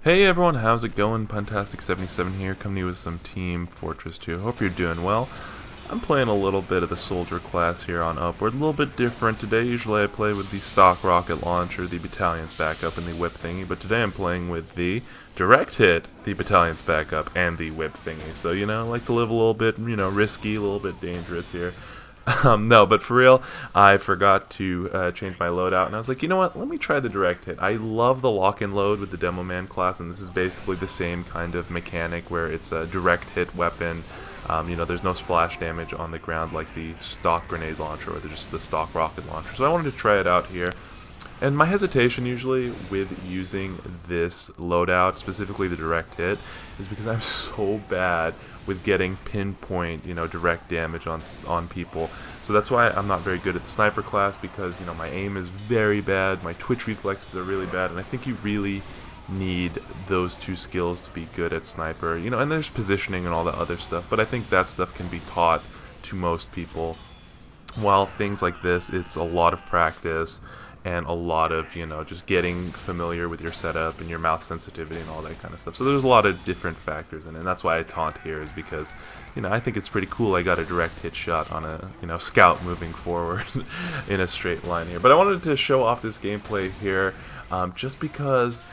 Hey everyone, how's it going? Puntastic77 here, coming to you with some Team Fortress 2. Hope you're doing well. I'm playing a little bit of the soldier class here on Upward, a little bit different today. Usually I play with the stock rocket launcher, the battalion's backup, and the whip thingy, but today I'm playing with the direct hit, the battalion's backup, and the whip thingy. So, I like to live a little bit, risky, a little bit dangerous here. No, but for real, I forgot to change my loadout, and I was like, you know what, let me try the direct hit. I love the lock-and load with the Demo Man class, and this is basically the same kind of mechanic where it's a direct hit weapon. There's no splash damage on the ground like the stock grenade launcher or just the stock rocket launcher. So I wanted to try it out here. And my hesitation usually with using this loadout, specifically the direct hit, is because I'm so bad with getting pinpoint, direct damage on people. So that's why I'm not very good at the sniper class, because, my aim is very bad, my twitch reflexes are really bad, and I think you really need those two skills to be good at sniper. And there's positioning and all that other stuff, but I think that stuff can be taught to most people. While things like this, it's a lot of practice and a lot of, just getting familiar with your setup and your mouse sensitivity and all that kind of stuff. So there's a lot of different factors in it, and that's why I taunt here, is because, I think it's pretty cool I got a direct hit shot on a, scout moving forward in a straight line here. But I wanted to show off this gameplay here, just because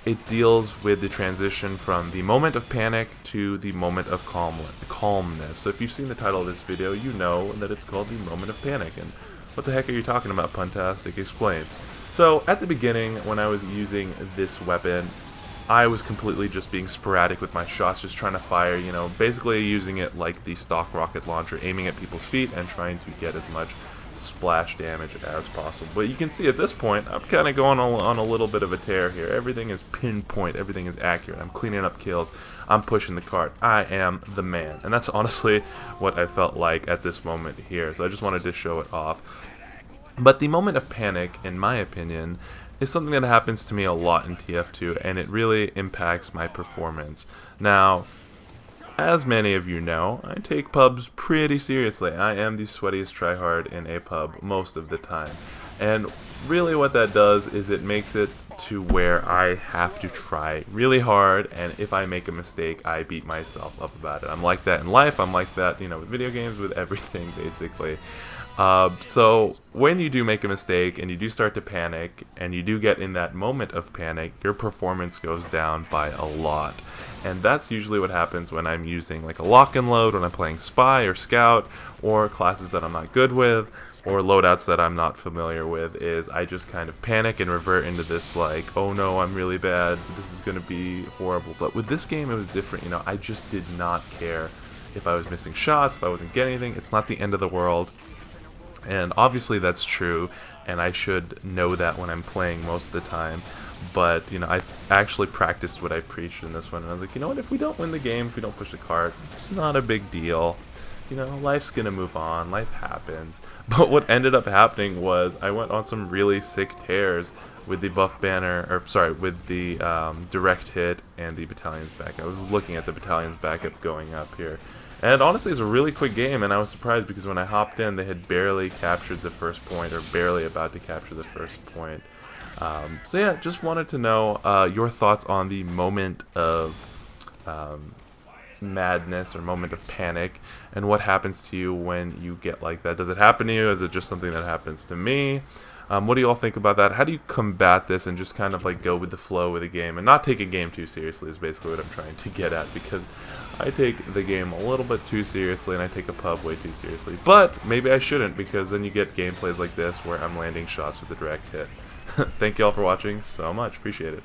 it deals with the transition from the moment of panic to the moment of calmness. So if you've seen the title of this video, you know that it's called the moment of panic. And what the heck are you talking about, Puntastic? Explain. So at the beginning, when I was using this weapon, I was completely just being sporadic with my shots, just trying to fire, basically using it like the stock rocket launcher, aiming at people's feet and trying to get as much splash damage as possible. But you can see at this point, I'm kind of going on a little bit of a tear here. Everything is pinpoint, everything is accurate. I'm cleaning up kills, I'm pushing the cart. I am the man. And that's honestly what I felt like at this moment here. So I just wanted to show it off. But the moment of panic, in my opinion, is something that happens to me a lot in TF2, and it really impacts my performance. Now, as many of you know, I take pubs pretty seriously. I am the sweatiest tryhard in a pub most of the time. And really what that does is it makes it to where I have to try really hard, and if I make a mistake, I beat myself up about it. I'm like that in life, I'm like that, with video games, with everything, basically. So when you do make a mistake and you do start to panic and you do get in that moment of panic, your performance goes down by a lot. And that's usually what happens when I'm using like a lock and load, when I'm playing spy or scout, or classes that I'm not good with, or loadouts that I'm not familiar with, is I just kind of panic and revert into this like, oh no, I'm really bad, this is going to be horrible. But with this game it was different, I just did not care if I was missing shots, if I wasn't getting anything. It's not the end of the world. And obviously that's true, and I should know that when I'm playing most of the time. But, I actually practiced what I preached in this one, and I was like, you know what, if we don't win the game, if we don't push the cart, it's not a big deal. Life's gonna move on, life happens. But what ended up happening was I went on some really sick tears with the buff banner, or sorry, with the direct hit and the battalion's backup. I was looking at the battalion's backup going up here. And honestly, it's a really quick game, and I was surprised because when I hopped in, they had barely captured the first point, or barely about to capture the first point. So yeah, just wanted to know your thoughts on the moment of madness or moment of panic, and what happens to you when you get like that. Does it happen to you? Is it just something that happens to me? What do you all think about that? How do you combat this and just kind of like go with the flow with the game and not take a game too seriously is basically what I'm trying to get at, because I take the game a little bit too seriously and I take a pub way too seriously. But maybe I shouldn't, because then you get gameplays like this where I'm landing shots with the direct hit. Thank you all for watching so much. Appreciate it.